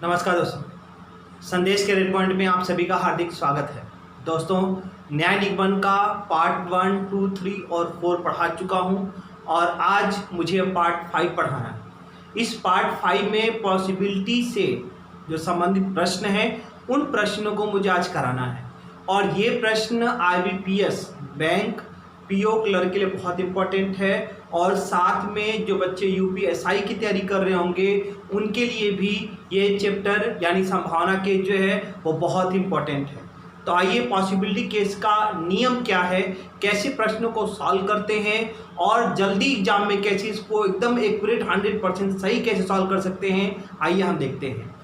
नमस्कार दोस्तों, संदेश के रेड पॉइंट में आप सभी का हार्दिक स्वागत है। दोस्तों, न्याय निगमन का पार्ट 1, 2, 3 और 4 पढ़ा चुका हूं और आज मुझे पार्ट 5 पढ़ाना है। इस पार्ट 5 में पॉसिबिलिटी से जो संबंधित प्रश्न हैं उन प्रश्नों को मुझे आज कराना है और ये प्रश्न IBPS बैंक PO क्लर्क के लिए बहुत इंपॉर्टेंट है और साथ में जो बच्चे UPSI की तैयारी कर रहे होंगे उनके लिए भी ये चैप्टर यानी संभावना के जो है वो बहुत इंपॉर्टेंट है। तो आइए, पॉसिबिलिटी केस का नियम क्या है, कैसे प्रश्नों को सॉल्व करते हैं और जल्दी एग्जाम में कैसे इसको एकदम एक्यूरेट 100% सही कैसे सॉल्व कर सकते हैं, आइए हम देखते हैं।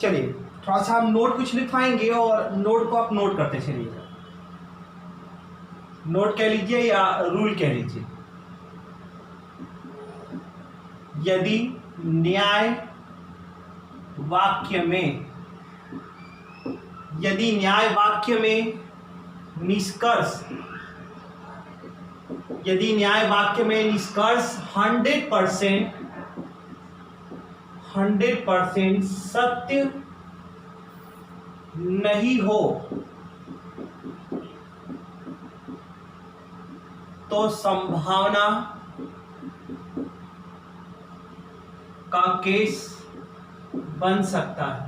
चलिए, थोड़ा सा हम नोट कुछ लिखवाएंगे और नोट को आप नोट करते चलिएगा। नोट कह लीजिए या रूल कह लीजिए। यदि न्याय वाक्य में निष्कर्ष 100% सत्य नहीं हो तो संभावना का केस बन सकता है।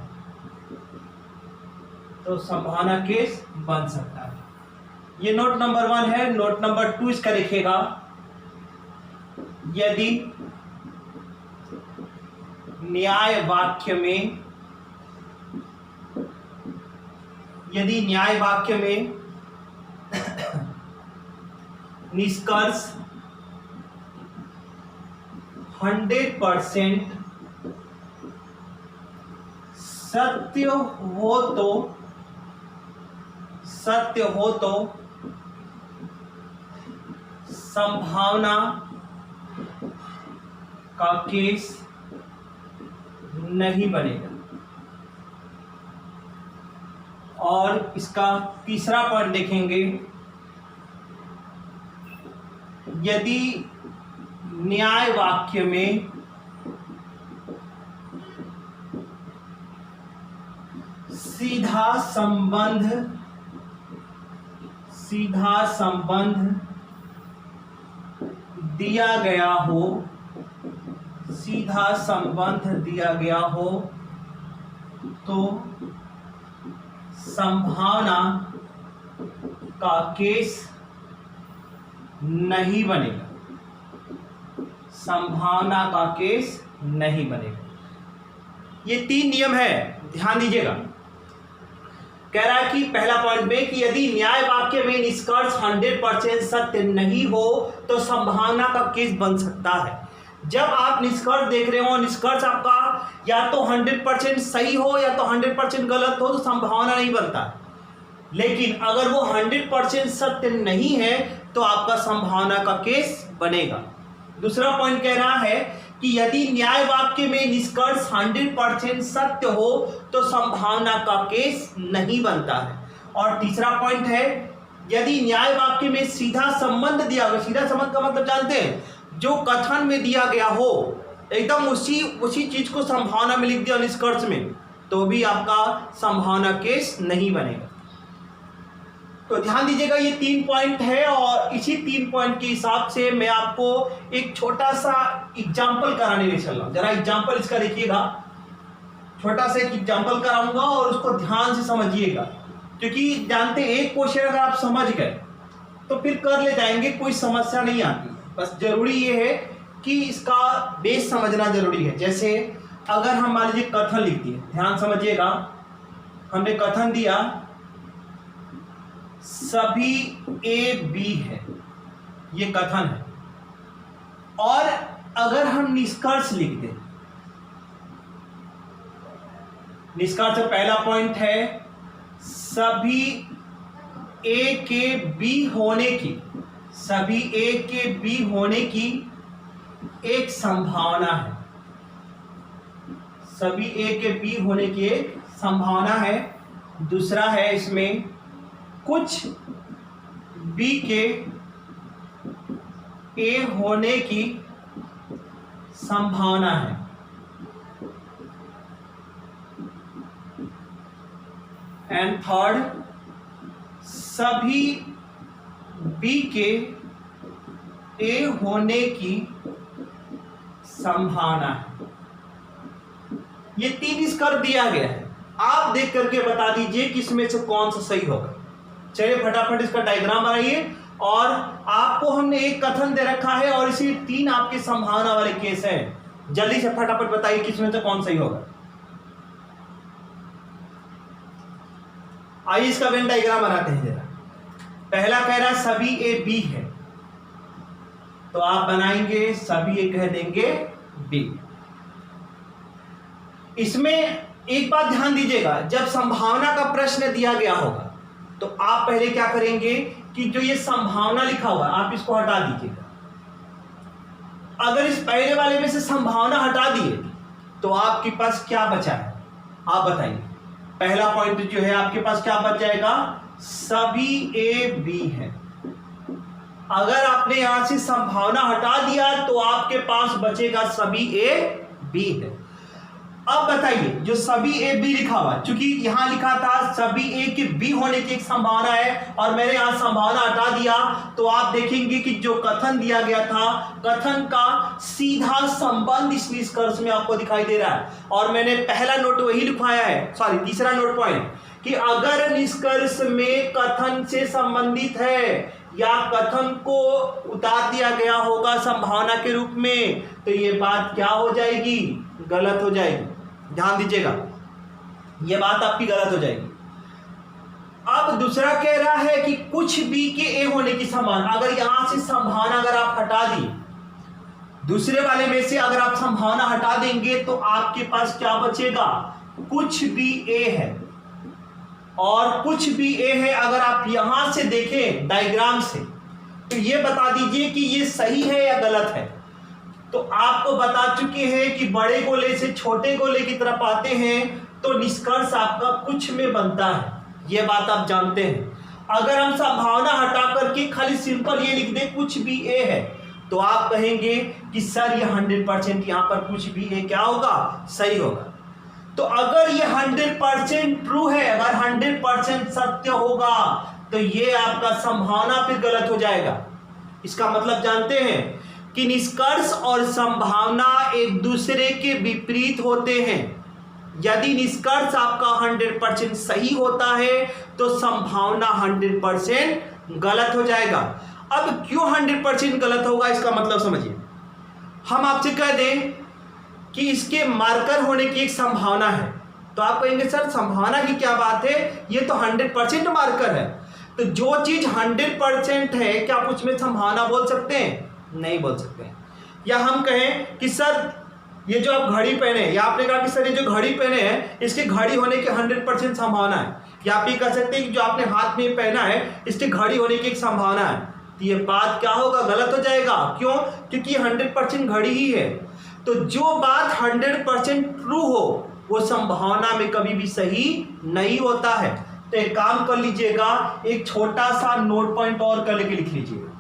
ये नोट नंबर 1 है। नोट नंबर 2 इसका लिखिएगा। यदि न्याय वाक्य में निष्कर्ष 100% सत्य हो तो संभावना का केस नहीं बनेगा। और इसका तीसरा पॉइंट देखेंगे। यदि न्याय वाक्य में सीधा संबंध दिया गया हो तो संभावना का केस नहीं बनेगा। ये 3 नियम है, ध्यान दीजिएगा। कह रहा है कि पहला पॉइंट में कि यदि न्याय वाक्य में निष्कर्ष 100% सत्य नहीं हो तो संभावना का केस बन सकता है। जब आप निष्कर्ष देख रहे हो, निष्कर्ष आपका या तो 100% सही हो या तो 100% गलत हो तो संभावना नहीं बनता। लेकिन अगर वो 100% सत्य नहीं है तो आपका संभावना का केस बनेगा। दूसरा पॉइंट कह रहा है कि यदि न्याय वाक्य में निष्कर्ष 100% सत्य हो तो संभावना का केस नहीं बनता है। और तीसरा पॉइंट है, यदि न्याय वाक्य में सीधा संबंध दिया गया, सीधा संबंध का मतलब जानते हैं, जो कथन में दिया गया हो एकदम उसी चीज को संभावना में लिख दिया निष्कर्ष में, तो भी आपका संभावना केस नहीं बनेगा। तो ध्यान दीजिएगा, ये 3 पॉइंट है और इसी 3 पॉइंट के हिसाब से मैं आपको एक छोटा सा एग्जाम्पल कराने ले चल रहा हूं। जरा एग्जाम्पल इसका देखिएगा। छोटा सा एक एग्जाम्पल कराऊंगा और उसको ध्यान से समझिएगा, क्योंकि जानते एक क्वेश्चन अगर आप समझ गए तो फिर कर ले जाएंगे, कोई समस्या नहीं आती। बस जरूरी ये है कि इसका बेस समझना जरूरी है। जैसे अगर हम मान लीजिए कथन लिख दिए, ध्यान समझिएगा, हमने कथन दिया सभी A B है, ये कथन है। और अगर हम निष्कर्ष लिख दें, निष्कर्ष पहला पॉइंट है सभी A के B होने की एक संभावना है। सभी A के B होने की एक संभावना है। दूसरा है इसमें कुछ B के A होने की संभावना है। एंड थर्ड, सभी बी के ए होने की संभावना है। ये 3 स्कर दिया गया है, आप देख करके बता दीजिए कि इसमें से कौन सा सही होगा। चलिए फटाफट इसका डायग्राम बनाइए। और आपको हमने एक कथन दे रखा है और इसी 3 आपके संभावना वाले केस हैं। जल्दी से फटाफट बताइए किसमें से कौन सही होगा। आइए इसका वेन डायग्राम बनाते हैं जरा। पहला कह रहा है सभी ए बी है, तो आप बनाएंगे सभी ए कह देंगे बी। इसमें एक बात ध्यान दीजिएगा, जब संभावना का प्रश्न दिया गया होगा तो आप पहले क्या करेंगे कि जो ये संभावना लिखा हुआ आप इसको हटा दीजिएगा। अगर इस पहले वाले में से संभावना हटा दिए तो आपके पास क्या बचा है, आप बताइए। पहला पॉइंट जो है आपके पास क्या बच जाएगा, सभी ए बी है। अगर आपने यहां से संभावना हटा दिया तो आपके पास बचेगा सभी ए बी है। अब बताइए जो सभी ए बी लिखा हुआ, क्योंकि यहां लिखा था सभी ए के बी होने की एक संभावना है और मैंने यहां संभावना हटा दिया, तो आप देखेंगे कि जो कथन दिया गया था, कथन का सीधा संबंध इस निष्कर्ष में आपको दिखाई दे रहा है। और मैंने पहला नोट वही लिखवाया है, सॉरी तीसरा नोट पॉइंट, कि अगर निष्कर्ष में कथन से संबंधित है या कथन को उतार दिया गया होगा संभावना के रूप में, तो ये बात क्या हो जाएगी, गलत हो जाएगी। ध्यान दीजिएगा, ये बात आपकी गलत हो जाएगी। अब दूसरा कह रहा है कि कुछ बी के ए होने की संभावना, अगर यहां से संभावना अगर आप हटा दी, दूसरे वाले में से अगर आप संभावना हटा देंगे तो आपके पास क्या बचेगा, कुछ बी ए है। और कुछ भी ए है अगर आप यहां से देखें डायग्राम से, तो ये बता दीजिए कि ये सही है या गलत है। तो आपको बता चुके हैं कि बड़े गोले से छोटे गोले की तरफ आते हैं तो निष्कर्ष आपका कुछ में बनता है, ये बात आप जानते हैं। अगर हम संभावना हटा करके खाली सिंपल ये लिख दें कुछ भी ए है, तो आप कहेंगे कि सर ये 100% यहां पर कुछ भी ए क्या होगा, सही होगा। तो अगर ये 100% ट्रू है, अगर 100% सत्य होगा, तो ये आपका संभावना फिर गलत हो जाएगा। इसका मतलब जानते हैं कि निष्कर्ष और संभावना एक दूसरे के विपरीत होते हैं। यदि निष्कर्ष आपका 100% सही होता है तो संभावना 100% गलत हो जाएगा। अब क्यों 100% गलत होगा, इसका मतलब समझिए। हम आपसे कह दें कि इसके मार्कर होने की एक संभावना है, तो आप कहेंगे सर संभावना की क्या बात है, ये तो 100% मार्कर है। तो जो चीज 100% है क्या आप उसमें संभावना बोल सकते हैं, नहीं बोल सकते हैं। या हम कहें कि सर ये जो आप घड़ी पहने, या आपने कहा कि सर ये जो घड़ी पहने हैं इसके घड़ी होने की 100% संभावना है, या आप ये कह सकते हैं कि जो आपने हाथ में पहना है इसके घड़ी होने की एक संभावना है। तो ये बात क्या होगा, गलत हो जाएगा। क्यों, क्योंकि 100% घड़ी ही है। तो जो बात 100% ट्रू हो वो संभावना में कभी भी सही नहीं होता है। तो एक काम कर लीजिएगा, एक छोटा सा नोट पॉइंट और कर लेके लिख लीजिएगा।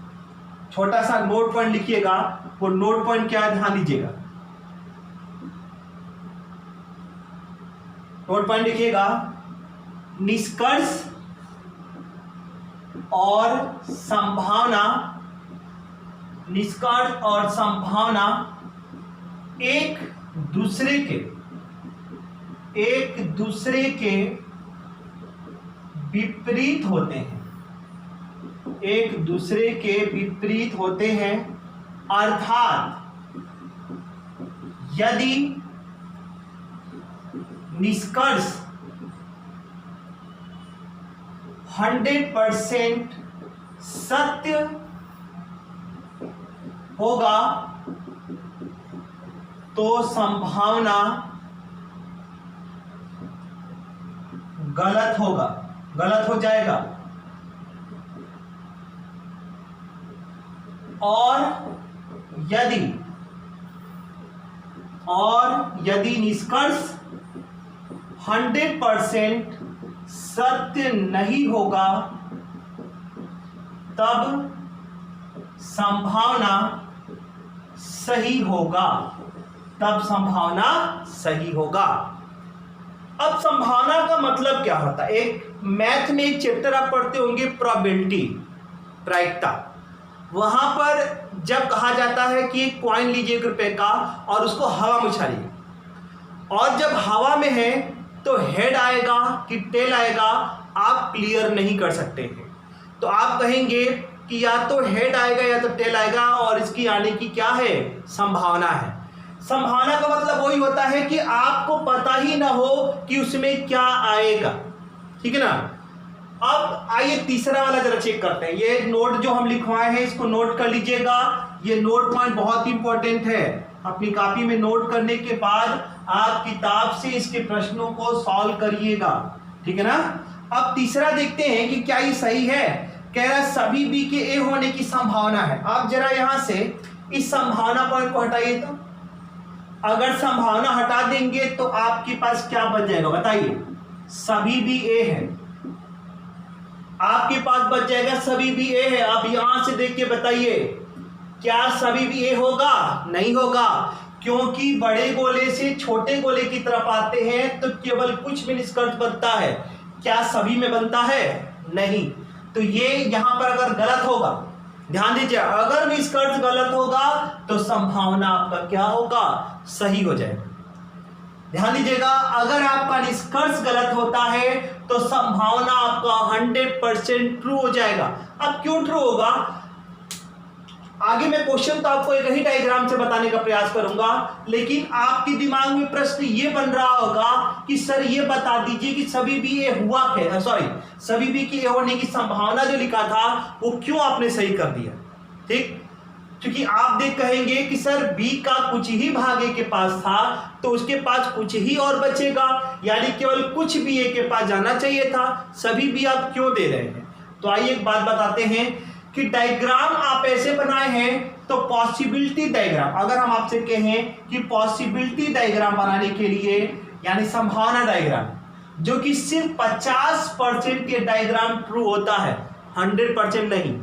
छोटा सा नोट पॉइंट लिखिएगा, वो नोट पॉइंट क्या है ध्यान दीजिएगा। नोट पॉइंट लिखिएगा, निष्कर्ष और संभावना, निष्कर्ष और संभावना एक दूसरे के विपरीत होते हैं, एक दूसरे के विपरीत होते हैं। अर्थात यदि निष्कर्ष 100% सत्य होगा तो संभावना गलत होगा, गलत हो जाएगा। और यदि निष्कर्ष 100% सत्य नहीं होगा तब संभावना सही होगा, तब संभावना सही होगा। अब संभावना का मतलब क्या होता है? एक मैथ में एक चैप्टर आप पढ़ते होंगे, प्रोबेबिलिटी, प्रायिकता। वहां पर जब कहा जाता है कि एक कॉइन लीजिए ₹1 का और उसको हवा में उछालिए, और जब हवा में है तो हेड आएगा कि टेल आएगा, आप क्लियर नहीं कर सकते हैं। तो आप कहेंगे कि या तो हेड आएगा या तो टेल आएगा, और इसकी आने की क्या है? संभावना है। संभावना का मतलब वही होता है कि आपको पता ही ना हो कि उसमें क्या आएगा, ठीक है ना। अब आइए तीसरा वाला जरा चेक करते हैं। ये नोट जो हम लिखवाए हैं इसको नोट कर लीजिएगा। ये नोट पॉइंट बहुत इंपॉर्टेंट है। अपनी कॉपी में नोट करने के बाद आप किताब से इसके प्रश्नों को सॉल्व करिएगा, ठीक है ना। अब तीसरा देखते हैं कि क्या ये सही है। कह रहा है सभी बी के ए होने की संभावना है। आप जरा यहां से इस संभावना पॉइंट को हटाइए। तो अगर संभावना हटा देंगे तो आपके पास क्या बच जाएगा बताइए? सभी बी ए है, आपके पास बच जाएगा सभी बी ए है। आप यहां से देख के बताइए क्या सभी बी ए होगा? नहीं होगा, क्योंकि बड़े गोले से छोटे गोले की तरफ आते हैं तो केवल कुछ में निष्कर्ष बनता है। क्या सभी में बनता है? नहीं। तो ये यहां पर अगर गलत होगा, ध्यान दीजिए, अगर निष्कर्ष गलत होगा तो संभावना आपका क्या होगा? सही हो जाएगा। ध्यान दीजिएगा, अगर आपका निष्कर्ष गलत होता है तो संभावना आपका 100% ट्रू हो जाएगा। अब क्यों ट्रू होगा? आगे मैं क्वेश्चन तो आपको एक ही डायग्राम से बताने का प्रयास करूंगा, लेकिन आपके दिमाग में प्रश्न ये बन रहा होगा कि सर ये बता दीजिए कि सभी बी ए हुआ क्या, सभी बी की ए होने की संभावना जो लिखा था वो क्यों आपने सही कर दिया, ठीक। क्योंकि आप देख कहेंगे कि सर बी का कुछ ही भाग ए के पास था तो उसके पास कुछ ही और बचेगा, यानी केवल कुछ बी ए के पास जाना चाहिए था। सभी बी आप क्यों दे रहे हैं? तो आइए एक बात बताते हैं कि डायग्राम आप ऐसे बनाए हैं तो पॉसिबिलिटी डायग्राम, अगर हम आपसे कहें कि पॉसिबिलिटी डायग्राम बनाने के लिए, यानी संभावना डायग्राम, जो कि सिर्फ 50% ये डायग्राम ट्रू होता है, 100% नहीं।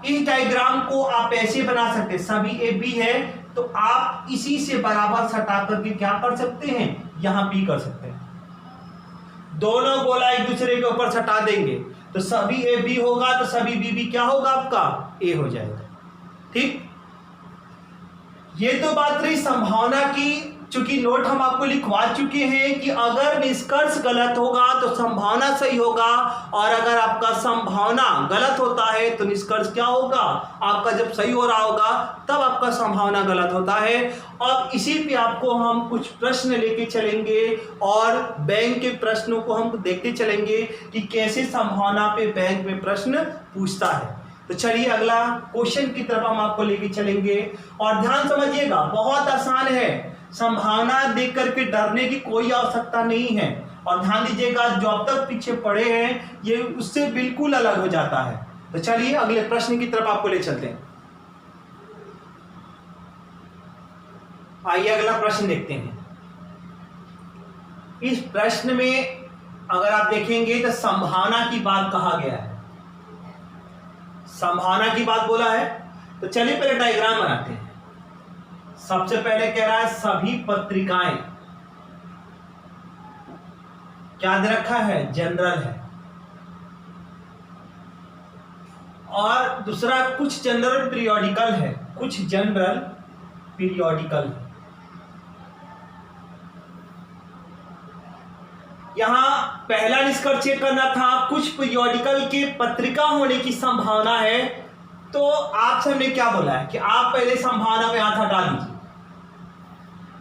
इस डायग्राम को आप ऐसे बना सकते हैं, सभी ए बी है तो आप इसी से बराबर सटा करके क्या कर सकते हैं? यहां बी कर सकते हैं। दोनों गोला एक दूसरे के ऊपर सटा देंगे तो सभी ए बी होगा तो सभी बी भी क्या होगा? आपका ए हो जाएगा, ठीक। ये तो बात रही संभावना की। चूंकि नोट हम आपको लिखवा चुके हैं कि अगर निष्कर्ष गलत होगा तो संभावना सही होगा, और अगर आपका संभावना गलत होता है तो निष्कर्ष क्या होगा? आपका जब सही हो रहा होगा तब आपका संभावना गलत होता है। और इसी पे आपको हम कुछ प्रश्न लेके चलेंगे और बैंक के प्रश्नों को हम देखते चलेंगे कि कैसे संभावना पे बैंक में प्रश्न पूछता है। तो चलिए अगला क्वेश्चन की तरफ हम आपको लेके चलेंगे, और ध्यान समझिएगा, बहुत आसान है। संभावना देख करके डरने की कोई आवश्यकता नहीं है, और ध्यान दीजिएगा जो अब तक पीछे पड़े हैं ये उससे बिल्कुल अलग हो जाता है। तो चलिए अगले प्रश्न की तरफ आपको ले चलते हैं। आइए अगला प्रश्न देखते हैं। इस प्रश्न में अगर आप देखेंगे तो संभावना की बात कहा गया है, संभावना की बात बोला है। तो चलिए पहले डायग्राम बनाते हैं। सबसे पहले कह रहा है सभी पत्रिकाएं, क्या दे रखा है? जनरल है। और दूसरा कुछ जनरल पीरियोडिकल है, कुछ जनरल पीरियोडिकल है। यहां पहला निष्कर्ष चेक करना था, कुछ पीरियोडिकल के पत्रिका होने की संभावना है। तो आपसे हमने क्या बोला है कि आप पहले संभावना में हाथ हटा दीजिए।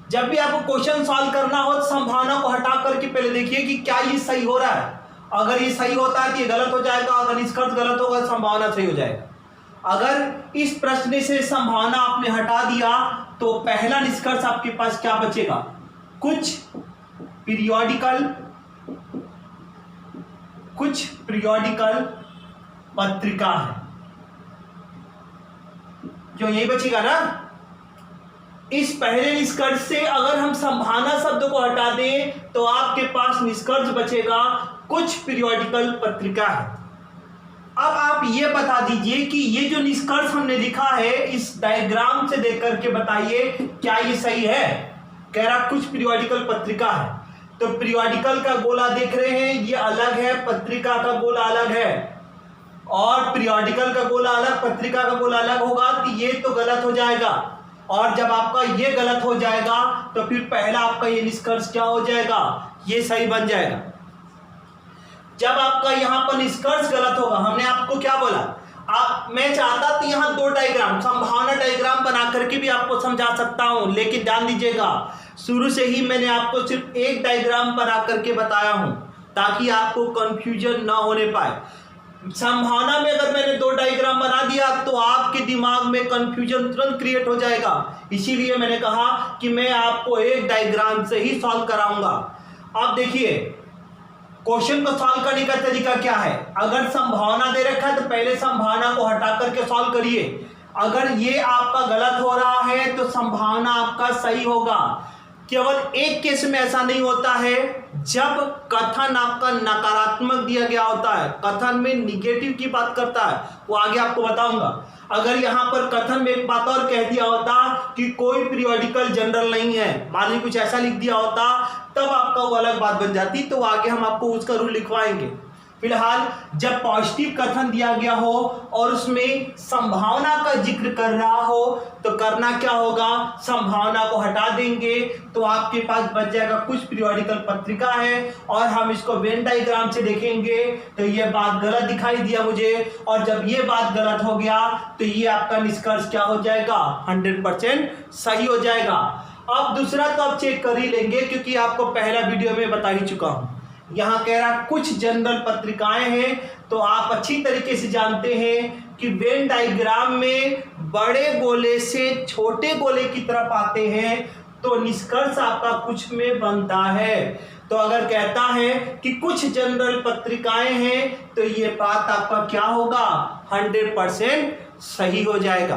जब भी आपको क्वेश्चन सॉल्व करना हो तो संभावना को हटा करके पहले देखिए कि क्या ये सही हो रहा है। अगर ये सही होता है तो ये गलत हो जाएगा, अगर निष्कर्ष गलत होगा तो संभावना सही हो जाएगा। अगर इस प्रश्न से संभावना आपने हटा दिया तो पहला निष्कर्ष आपके पास क्या बचेगा? कुछ पीरियोडिकल पत्रिका है, जो यही बचेगा ना। इस पहले निष्कर्ष से अगर हम संभावना शब्द को हटा दें तो आपके पास निष्कर्ष बचेगा कुछ पीरियोडिकल पत्रिका है। अब आप ये बता दीजिए कि ये जो निष्कर्ष हमने लिखा है इस डायग्राम से देख करके बताइए क्या ये सही है। कह रहा कुछ पीरियोडिकल पत्रिका है, तो पीरियोडिकल का गोला देख रहे हैं, ये अलग है, पत्रिका का गोला अलग है, और पीरियोडिकल का गोला अलग, पत्रिका का गोला अलग होगा, तो ये तो गलत हो जाएगा। और जब आपका ये गलत हो जाएगा तो फिर पहला आपका ये निष्कर्ष क्या हो जाएगा, ये सही बन जाएगा। जब आपका यहां पर निष्कर्ष गलत होगा, हमने आपको क्या बोला, मैं चाहता तो यहां दो डायग्राम, संभावना डायग्राम बना करके भी आपको समझा सकता हूं, लेकिन ध्यान दीजिएगा शुरू से ही मैंने आपको सिर्फ एक डायग्राम बना करके बताया हूं ताकि आपको कंफ्यूजन ना होने पाए। संभावना में अगर मैंने दो डायग्राम बना दिया तो आपके दिमाग में कंफ्यूजन तुरंत क्रिएट हो जाएगा, इसीलिए मैंने कहा कि मैं आपको एक डायग्राम से ही सॉल्व कराऊंगा। अब देखिए क्वेश्चन को सॉल्व करने का तरीका क्या है, अगर संभावना दे रखा है तो पहले संभावना को हटा करके सॉल्व करिए। अगर ये आपका गलत हो रहा है तो संभावना आपका सही होगा। केवल एक केस में ऐसा नहीं होता है, जब कथन आपका नकारात्मक दिया गया होता है, कथन में निगेटिव की बात करता है, वो आगे आपको बताऊंगा। अगर यहां पर कथन में एक बात और कह दिया होता कि कोई पीरियोडिकल जनरल नहीं है, मान लीजिए कुछ ऐसा लिख दिया होता, तब आपका वो अलग बात बन जाती, तो आगे हम आपको उसका रूल लिखवाएंगे। फिलहाल जब पॉजिटिव कथन दिया गया हो और उसमें संभावना का जिक्र कर रहा हो तो करना क्या होगा, संभावना को हटा देंगे तो आपके पास बच जाएगा कुछ पीरियोडिकल पत्रिका है, और हम इसको वेन डायग्राम से देखेंगे तो ये बात गलत दिखाई दिया मुझे, और जब ये बात गलत हो गया तो ये आपका निष्कर्ष क्या हो जाएगा, 100% सही हो जाएगा। अब दूसरा तो आप चेक कर ही लेंगे क्योंकि आपको पहला वीडियो में बता ही चुका हूं। यहां कह रहा कुछ जनरल पत्रिकाएं हैं, तो आप अच्छी तरीके से जानते हैं कि वेन डायग्राम में बड़े गोले से छोटे गोले की तरफ आते हैं तो निष्कर्ष आपका कुछ में बनता है। तो अगर कहता है कि कुछ जनरल पत्रिकाएं हैं तो ये बात आपका क्या होगा, 100% सही हो जाएगा।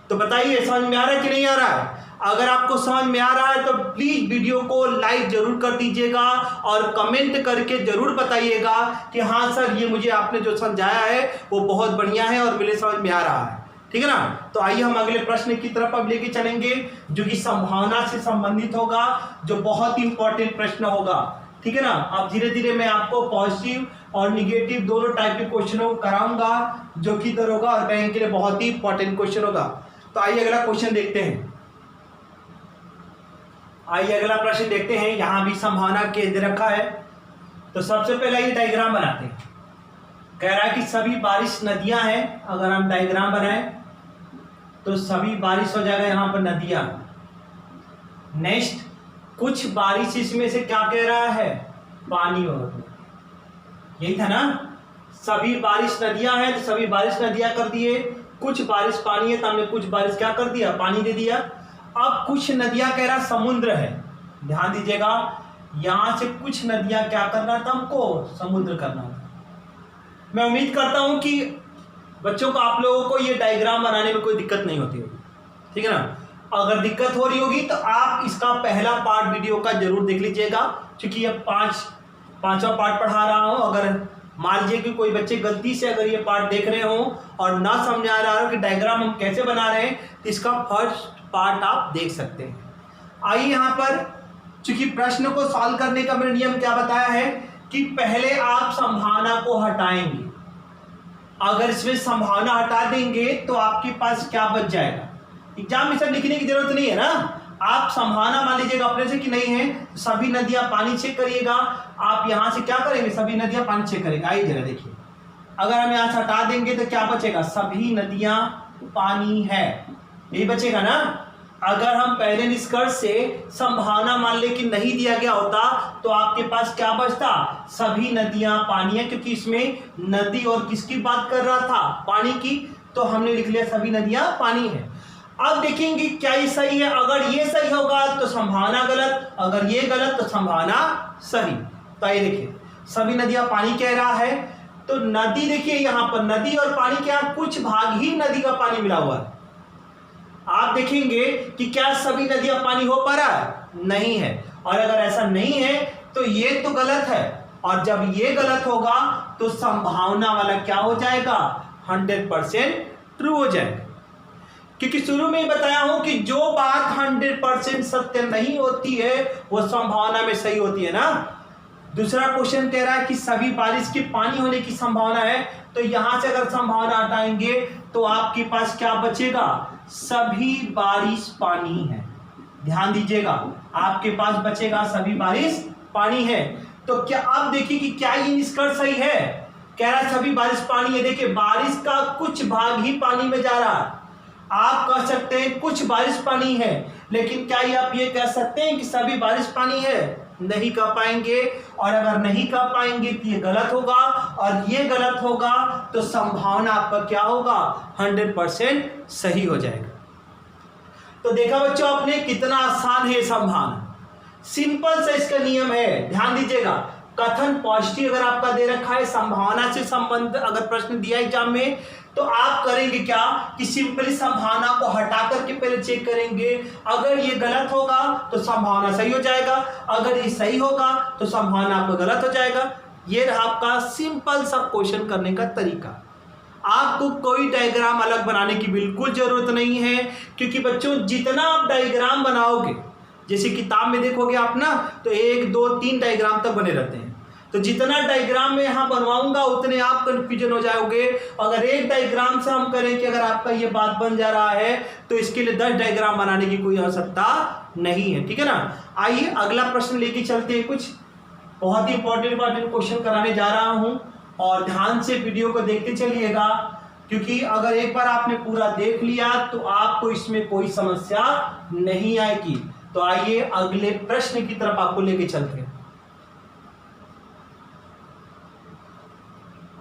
तो बताइए समझ में आ रहा है कि नहीं आ रहा है? अगर आपको समझ में आ रहा है तो प्लीज वीडियो को लाइक जरूर कर दीजिएगा और कमेंट करके जरूर बताइएगा कि हाँ सर ये मुझे आपने जो समझाया है वो बहुत बढ़िया है और मेरे समझ में आ रहा है, ठीक है ना। तो आइए हम अगले प्रश्न की तरफ अब लेके चलेंगे जो कि संभावना से संबंधित होगा, जो बहुत ही इंपॉर्टेंट प्रश्न होगा, ठीक है ना। अब धीरे धीरे मैं आपको पॉजिटिव और निगेटिव दोनों टाइप के क्वेश्चनों को कराऊंगा जो कि इधर होगा और बैंक के लिए बहुत ही इंपॉर्टेंट क्वेश्चन होगा। तो आइए अगला क्वेश्चन देखते हैं। आइए अगला प्रश्न देखते हैं। यहां भी संभावना के दे रखा है, तो सबसे पहले ये डायग्राम बनाते हैं। कह रहा है कि सभी बारिश नदियां हैं, अगर हम डायग्राम बनाएं तो सभी बारिश हो जाएगा यहां पर नदियां। नेक्स्ट कुछ बारिश इसमें से क्या कह रहा है, पानी और, यही था ना। सभी बारिश नदियां हैं तो सभी बारिश नदियां कर दिए, कुछ बारिश पानी है तो हमने कुछ बारिश क्या कर दिया, पानी दे दिया। अब कुछ नदियां कह रहा समुद्र है, ध्यान दीजिएगा यहां से कुछ नदियां क्या करना था हमको, समुद्र करना था। मैं उम्मीद करता हूं कि बच्चों को आप लोगों को ये डायग्राम बनाने में कोई दिक्कत नहीं होती होगी, ठीक है ना। अगर दिक्कत हो रही होगी तो आप इसका पहला पार्ट वीडियो का जरूर देख लीजिएगा, क्योंकि ये पांचवा पार्ट पढ़ा रहा हूं। अगर मान लीजिए कि कोई बच्चे गलती से अगर ये पार्ट देख रहे हो और ना समझ आ रहा हो कि डायग्राम हम कैसे बना रहे हैं, तो इसका फर्स्ट पार्ट आप देख सकते हैं। आइए यहाँ पर चूंकि प्रश्न को सॉल्व करने का मैंने नियम क्या बताया है कि पहले आप संभावना को हटाएंगे। अगर इसमें संभावना हटा देंगे तो आपके पास क्या बच जाएगा, एग्जाम में सब लिखने की जरूरत नहीं है ना। आप संभावना मान लीजिएगा अपने से कि नहीं है, सभी नदियां पानी चेक करिएगा। आप यहां से क्या करेंगे, सभी नदियां पानी चेक करेंगे। आइए जरा देखिए, अगर हम यहां से हटा देंगे तो क्या बचेगा, सभी नदियां पानी है, यही बचेगा ना। अगर हम पहले निष्कर्ष से संभावना मान ले कि नहीं दिया गया होता तो आपके पास क्या बचता, सभी नदियां पानी है, क्योंकि इसमें नदी और किसकी बात कर रहा था, पानी की, तो हमने लिख लिया सभी नदियां पानी है। अब देखेंगे क्या ये सही है, अगर ये सही होगा तो संभावना गलत, अगर ये गलत तो संभावना सही। तो ये देखिए सभी नदियां पानी कह रहा है, तो नदी देखिए यहां पर नदी और पानी के यहां कुछ भाग ही नदी का पानी मिला हुआ है। आप देखेंगे कि क्या सभी नदियां पानी हो पा रहा है, नहीं है। और अगर ऐसा नहीं है तो ये तो गलत है, और जब ये गलत होगा तो संभावना वाला क्या हो जाएगा, 100% ट्रू हो जाएगा। क्योंकि शुरू में ही बताया हूं कि जो बात 100% सत्य नहीं होती है वो संभावना में सही होती है ना। दूसरा क्वेश्चन कह रहा है कि सभी बारिश के पानी होने की संभावना है, तो यहां से अगर संभावना हटाएंगे तो आपके पास क्या बचेगा, सभी बारिश पानी है। ध्यान दीजिएगा, आपके पास बचेगा सभी बारिश पानी है। तो क्या आप देखिए कि क्या ये निष्कर्ष सही है, कह रहा है सभी बारिश पानी है। देखिए बारिश का कुछ भाग ही पानी में जा रहा है। आप कह सकते हैं कुछ बारिश पानी है, लेकिन क्या ये आप ये कह सकते हैं कि सभी बारिश पानी है, नहीं कह पाएंगे। और अगर नहीं कह पाएंगे तो ये गलत होगा, और ये गलत होगा तो संभावना आपका क्या होगा, 100% सही हो जाएगा। तो देखा बच्चों आपने कितना आसान है संभावना, सिंपल सा इसका नियम है। ध्यान दीजिएगा, कथन पॉजिटिव अगर आपका दे रखा है, संभावना से संबंध अगर प्रश्न दिया एग्जाम में, तो आप करेंगे क्या कि सिंपली संभावना को हटा करके पहले चेक करेंगे। अगर ये गलत होगा तो संभावना सही हो जाएगा, अगर ये सही होगा तो संभावना आपका गलत हो जाएगा। ये रहा आपका सिंपल सा क्वेश्चन करने का तरीका। आपको कोई डायग्राम अलग बनाने की बिल्कुल जरूरत नहीं है, क्योंकि बच्चों जितना आप डायग्राम बनाओगे, जैसे किताब में देखोगे आप ना, तो 1 2 3 डायग्राम तक बने रहते हैं। तो जितना डायग्राम में यहाँ बनवाऊंगा उतने आप कंफ्यूजन हो जाओगे। अगर एक डायग्राम से हम करें कि अगर आपका ये बात बन जा रहा है, तो इसके लिए 10 डायग्राम बनाने की कोई आवश्यकता नहीं है। ठीक है ना। आइए अगला प्रश्न लेके चलते हैं। कुछ बहुत ही इंपॉर्टेंट क्वेश्चन कराने जा रहा हूँ, और ध्यान से वीडियो को देखते चलिएगा, क्योंकि अगर एक बार आपने पूरा देख लिया तो आपको इसमें कोई समस्या नहीं आएगी। तो आइए अगले प्रश्न की तरफ आपको लेके चलते हैं।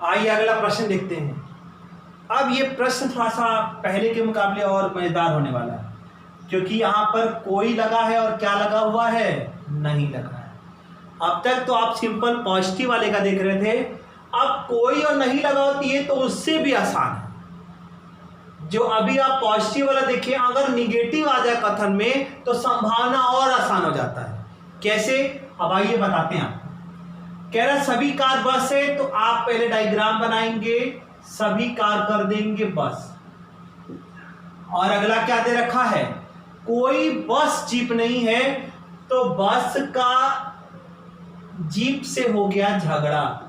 आइए अगला प्रश्न देखते हैं। अब ये प्रश्न थोड़ा सा पहले के मुकाबले और मजेदार होने वाला है, क्योंकि यहां पर कोई लगा है और क्या लगा हुआ है, नहीं लगा है। अब तक तो आप सिंपल पॉजिटिव वाले का देख रहे थे, अब कोई और नहीं लगा होती है तो उससे भी आसान है। जो अभी आप पॉजिटिव वाला देखिए, अगर निगेटिव आ जाए कथन में तो संभावना और आसान हो जाता है। कैसे, अब आइए बताते हैं आपको। कह रहा सभी कार बस है, तो आप पहले डायग्राम बनाएंगे, सभी कार कर देंगे बस। और अगला क्या दे रखा है, कोई बस जीप नहीं है, तो बस का जीप से हो गया झगड़ा।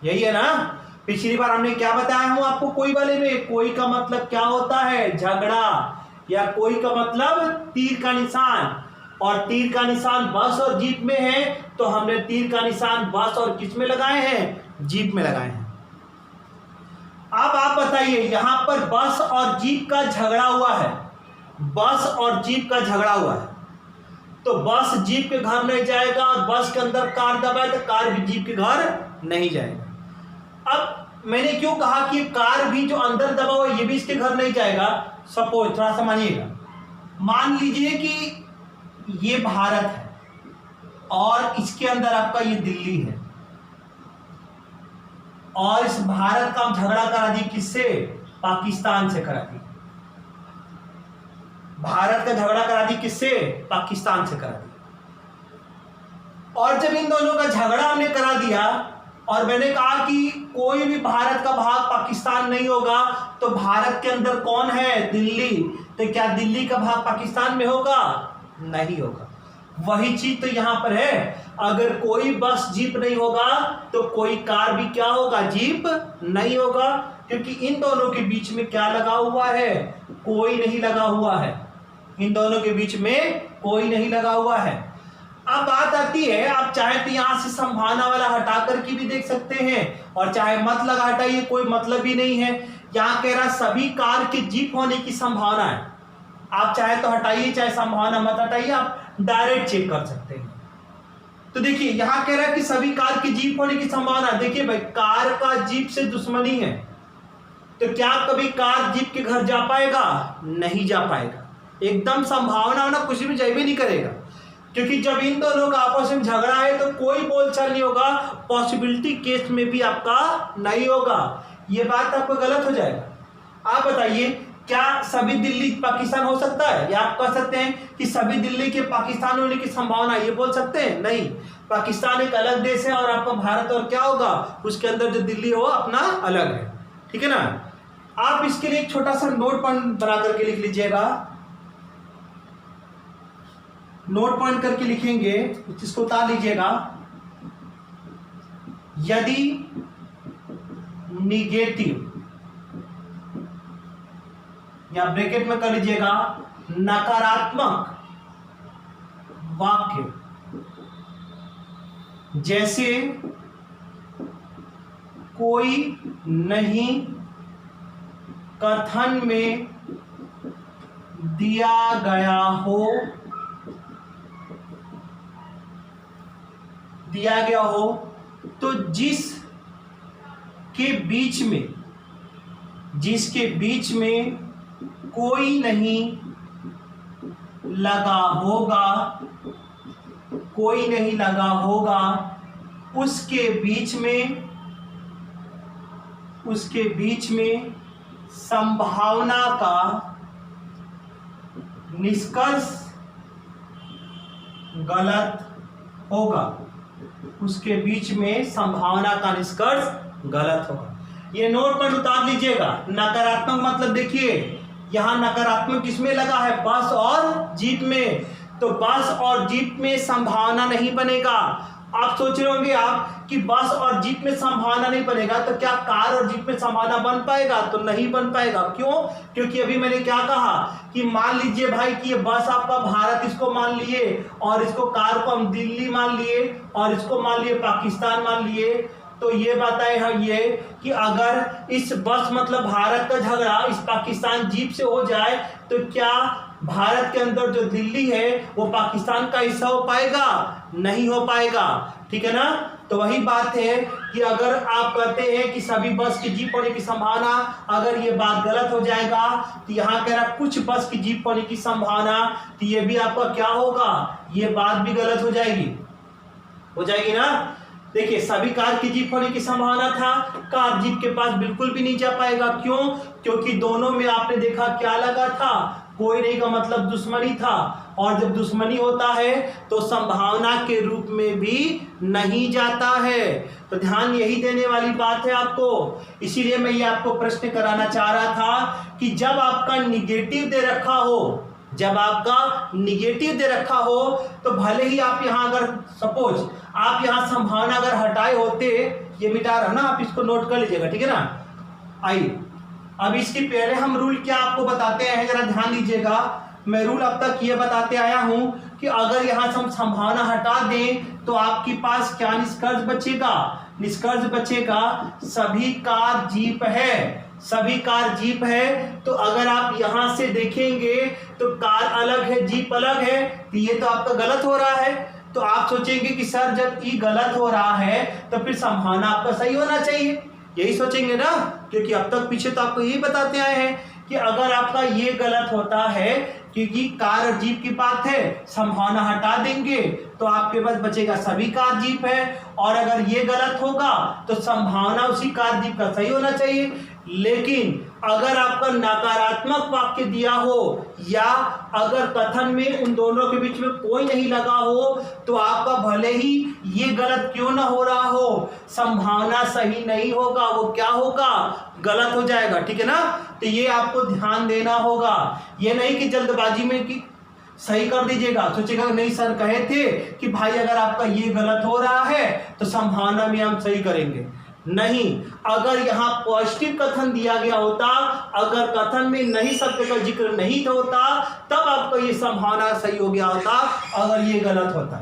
यही है ना। पिछली बार हमने क्या बताया हूं आपको, कोई वाले में कोई का मतलब क्या होता है, झगड़ा, या कोई का मतलब तीर का निशान, और तीर का निशान बस और जीप में है, तो हमने तीर का निशान बस और किस में लगाए हैं, जीप में लगाए हैं। अब आप बताइए, यहां पर बस और जीप का झगड़ा हुआ है, बस और जीप का झगड़ा हुआ है, तो बस जीप के घर नहीं जाएगा, और बस के अंदर कार दबाए तो कार भी जीप के घर नहीं जाएगा। अब मैंने क्यों कहा कि कार भी जो अंदर दबा हुआ ये भी इसके घर नहीं जाएगा। सपोज थोड़ा सा मानिएगा, मान लीजिए कि ये भारत है और इसके अंदर आपका ये दिल्ली है, और इस भारत का झगड़ा करा दी किससे, पाकिस्तान से करा दी। भारत का झगड़ा करा दी किससे, पाकिस्तान से करा दी। और जब इन दोनों का झगड़ा हमने करा दिया, और मैंने कहा कि कोई भी भारत का भाग पाकिस्तान नहीं होगा, तो भारत के अंदर कौन है, दिल्ली, तो क्या दिल्ली का भाग पाकिस्तान में होगा, नहीं होगा। वही चीज तो यहां पर है, अगर कोई बस जीप नहीं होगा तो कोई कार भी क्या होगा, जीप नहीं होगा, क्योंकि इन दोनों के बीच में क्या लगा हुआ है, कोई नहीं लगा हुआ है। इन दोनों के बीच में कोई नहीं लगा हुआ है। अब बात आती है, आप चाहे तो यहां से संभावना वाला हटा करके भी देख सकते हैं, और चाहे मत लगा हटाइए, कोई मतलब ही नहीं है। यहां कह रहा सभी कार के जीप होने की संभावना है, आप चाहे तो हटाइए, चाहे संभावना मत हटाइए, आप डायरेक्ट चेक कर सकते हैं। तो देखिए यहां कह रहा है कि सभी कार की जीप होने की संभावना। देखिए भाई, कार का जीप से दुश्मनी है, तो क्या कभी कार जीप के घर जा पाएगा, नहीं जा पाएगा। एकदम संभावना होना कुछ भी जाए भी नहीं करेगा, क्योंकि जब इन दोनों का आपस में झगड़ा है तो कोई बोलचाल नहीं होगा, पॉसिबिलिटी केस में भी आपका नहीं होगा। ये बात आपको गलत हो जाएगा। आप बताइए, क्या सभी दिल्ली पाकिस्तान हो सकता है, या आप कह सकते हैं कि सभी दिल्ली के पाकिस्तान होने की संभावना, ये बोल सकते हैं, नहीं। पाकिस्तान एक अलग देश है, और आपका भारत और क्या होगा, उसके अंदर जो दिल्ली हो अपना अलग है। ठीक है ना। आप इसके लिए एक छोटा सा नोट पॉइंट बना करके लिख लीजिएगा। नोट पॉइंट करके लिखेंगे, इसको उतार लीजिएगा। यदि निगेटिव, या ब्रैकेट में कर लीजिएगा, नकारात्मक वाक्य जैसे कोई नहीं कथन में दिया गया हो तो जिसके बीच में कोई नहीं लगा होगा उसके बीच में संभावना का निष्कर्ष गलत होगा। उसके बीच में संभावना का निष्कर्ष गलत होगा। ये नोट पर उतार लीजिएगा। नकारात्मक मतलब देखिए, यहां नकारात्मक किसमें लगा है? बस और जीप में। तो बस और जीप में संभावना नहीं बनेगा। आप सोच रहे होंगे आप कि बस और जीप में संभावना नहीं बनेगा, तो क्या कार और जीप में संभावना बन पाएगा? तो नहीं बन पाएगा। क्यों? क्योंकि अभी मैंने क्या कहा कि मान लीजिए भाई कि ये बस आपका भारत, इसको मान लिए, और इसको कार को हम दिल्ली मान लिए, और इसको मान लिए पाकिस्तान मान लिए। तो ये बताए हम ये कि अगर इस बस मतलब भारत का झगड़ा इस पाकिस्तान जीप से हो जाए तो क्या भारत के अंदर जो दिल्ली है वो पाकिस्तान का हिस्सा हो पाएगा? नहीं हो पाएगा। ठीक है ना? तो वही बात है कि अगर आप कहते हैं कि सभी बस की जीप होने की संभावना, अगर ये बात गलत हो जाएगा तो यहाँ कह रहा कुछ बस की जीप होने की संभावना, तो ये भी आपका क्या होगा? ये बात भी गलत हो जाएगी ना। देखिए, सभी कार की जीप होने की संभावना था, कार जीप के पास बिल्कुल भी नहीं जा पाएगा। क्यों? क्योंकि दोनों में आपने देखा क्या लगा था? कोई नहीं का मतलब दुश्मनी था, और जब दुश्मनी होता है तो संभावना के रूप में भी नहीं जाता है। तो ध्यान यही देने वाली बात है आपको। इसीलिए मैं ये आपको प्रश्न कराना चाह रहा था कि जब आपका निगेटिव दे रखा हो तो भले ही आप यहाँ अगर सपोज आप यहाँ संभावना अगर हटाए होते, ये मिटा रहा ना, आप इसको नोट कर लीजिएगा। ठीक है ना? आइए अब इसके पहले हम रूल क्या आपको बताते हैं, जरा ध्यान दीजिएगा। मैं रूल अब तक ये बताते आया हूं कि अगर यहां से हम संभावना हटा दें तो आपके पास क्या निष्कर्ष बचेगा? निष्कर्ष बचेगा सभी कार जीप है। तो अगर आप यहां से देखेंगे तो कार अलग है, जीप अलग है, तो ये तो आपका गलत हो रहा है। तो आप सोचेंगे कि सर जब ये गलत हो रहा है तो फिर संभावना आपका सही होना चाहिए, यही सोचेंगे ना, क्योंकि अब तक पीछे तो आपको यही बताते आए हैं कि अगर आपका ये गलत होता है, क्योंकि कार और जीप की बात है, संभावना हटा देंगे तो आपके पास बचेगा सभी कार जीप है, और अगर ये गलत होगा तो संभावना उसी कार जीप का सही होना चाहिए। लेकिन अगर आपका नकारात्मक वाक्य दिया हो या अगर कथन में उन दोनों के बीच में कोई नहीं लगा हो तो आपका भले ही ये गलत क्यों ना हो रहा हो, संभावना सही नहीं होगा, वो क्या होगा? गलत हो जाएगा। ठीक है ना? तो ये आपको ध्यान देना होगा। ये नहीं कि जल्दबाजी में कि सही कर दीजिएगा, सोचेगा नहीं सर कहे थे कि भाई अगर आपका ये गलत हो रहा है तो संभावना में हम सही करेंगे। नहीं, अगर यहाँ पॉजिटिव कथन दिया गया होता, अगर कथन में नहीं शब्द का जिक्र नहीं होता, तब आपको ये संभावना सही हो गया होता, अगर ये गलत होता।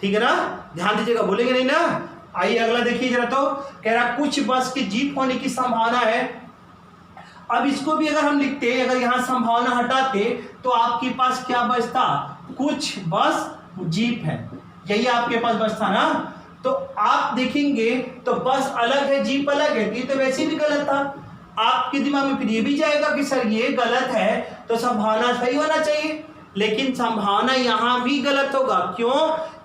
ठीक है ना? ध्यान दीजिएगा, भूलेंगे नहीं ना। आइए अगला देखिए जरा। तो कह रहा कुछ बस की जीप होने की संभावना है। अब इसको भी अगर हम लिखते, अगर यहाँ संभावना हटाते तो आपके पास क्या बचता? कुछ बस जीप है, यही आपके पास बचता ना। तो आप देखेंगे तो बस अलग है, जीप अलग है, ये तो वैसे भी गलत था। आपके दिमाग में फिर ये भी जाएगा कि सर ये गलत है तो संभावना सही होना चाहिए, लेकिन संभावना यहाँ भी गलत होगा। क्यों?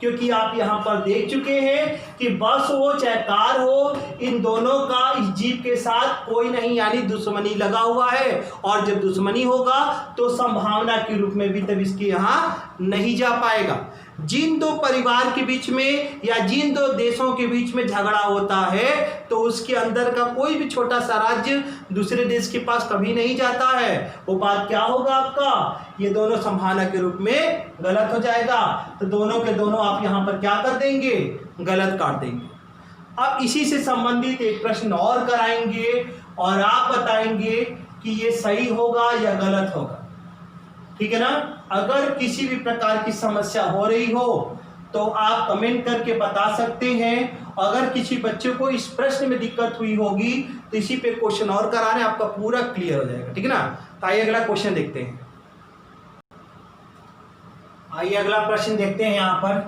क्योंकि आप यहाँ पर देख चुके हैं कि बस हो चाहे कार हो, इन दोनों का इस जीप के साथ कोई नहीं, यानी दुश्मनी लगा हुआ है। और जब दुश्मनी होगा तो संभावना के रूप में भी तब इसके यहाँ नहीं जा पाएगा। जिन दो परिवार के बीच में या जिन दो देशों के बीच में झगड़ा होता है तो उसके अंदर का कोई भी छोटा सा राज्य दूसरे देश के पास कभी नहीं जाता है। वो बात क्या होगा आपका, ये दोनों संभावना के रूप में गलत हो जाएगा। तो दोनों के दोनों आप यहाँ पर क्या कर देंगे, गलत काट देंगे। अब इसी से संबंधित एक प्रश्न और कराएंगे और आप बताएंगे कि ये सही होगा या गलत होगा, ठीक है ना। अगर किसी भी प्रकार की समस्या हो रही हो तो आप कमेंट करके बता सकते हैं। अगर किसी बच्चे को इस प्रश्न में दिक्कत हुई होगी तो इसी पे क्वेश्चन और कराने आपका पूरा क्लियर हो जाएगा, ठीक है ना। तो आइए अगला क्वेश्चन देखते हैं। आइए अगला प्रश्न देखते हैं। यहाँ पर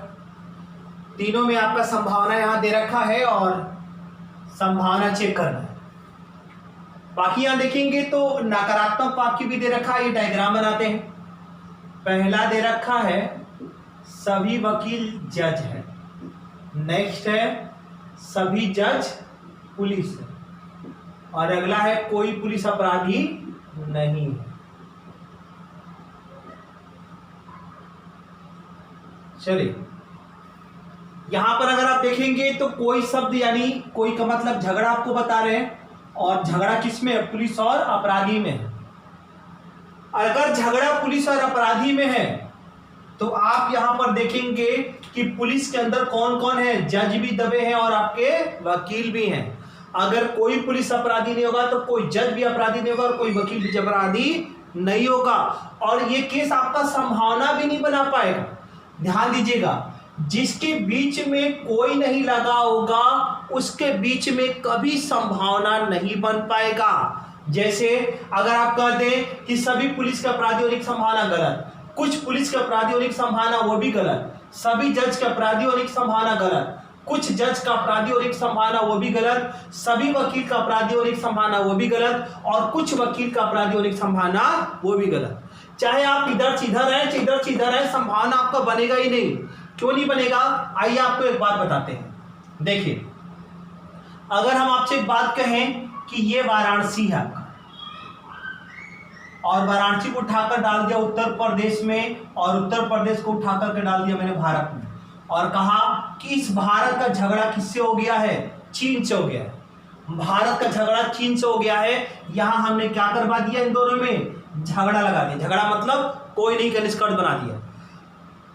तीनों में आपका संभावना यहाँ दे रखा है और संभावना चेक करना है। बाकी यहाँ देखेंगे तो नकारात्मक वाक्य भी दे रखा है, ये डायग्राम बनाते हैं। पहला दे रखा है सभी वकील जज है, नेक्स्ट है सभी जज पुलिस है, और अगला है कोई पुलिस अपराधी नहीं है। चलिए यहां पर अगर आप देखेंगे तो कोई शब्द यानी कोई का मतलब झगड़ा आपको बता रहे हैं, और झगड़ा किस में है, पुलिस और अपराधी में है। अगर झगड़ा पुलिस और अपराधी में है तो आप यहां पर देखेंगे कि पुलिस के अंदर कौन कौन है, जज भी दबे हैं और आपके वकील भी हैं। अगर कोई पुलिस अपराधी नहीं होगा तो कोई जज भी अपराधी नहीं होगा और कोई वकील भी अपराधी नहीं होगा, और ये केस आपका संभावना भी नहीं बना पाएगा। ध्यान दीजिएगा, जिसके बीच में कोई नहीं लगा होगा उसके बीच में कभी संभावना नहीं बन पाएगा। जैसे अगर आप कह दें कि सभी पुलिस के अपराधी होने की संभावना गलत, कुछ पुलिस के अपराधी होने की संभावना वो भी गलत, सभी जज के अपराधी होने की संभावना गलत, कुछ जज का अपराधी होने की संभावना वो भी गलत, सभी वकील का अपराधी होने की संभावना वो भी गलत, और कुछ वकील का अपराधी होने की संभावना वो भी गलत। चाहे आप इधर से इधर आए, चाहे इधर से इधर आए, संभावना आपका बनेगा ही नहीं। क्यों नहीं बनेगा, आइए आपको एक बात बताते हैं। देखिए, अगर हम आपसे एक बात कहें कि ये वाराणसी है आपका, और वाराणसी को उठाकर डाल दिया उत्तर प्रदेश में, और उत्तर प्रदेश को उठाकर के डाल दिया मैंने भारत में, और कहा कि इस भारत का झगड़ा किससे हो गया है, चीन से हो गया है। भारत का झगड़ा चीन से हो गया है। यहां हमने क्या करवा दिया, इन दोनों में झगड़ा लगा दिया। झगड़ा मतलब कोई नहीं का निष्कर्ष बना दिया।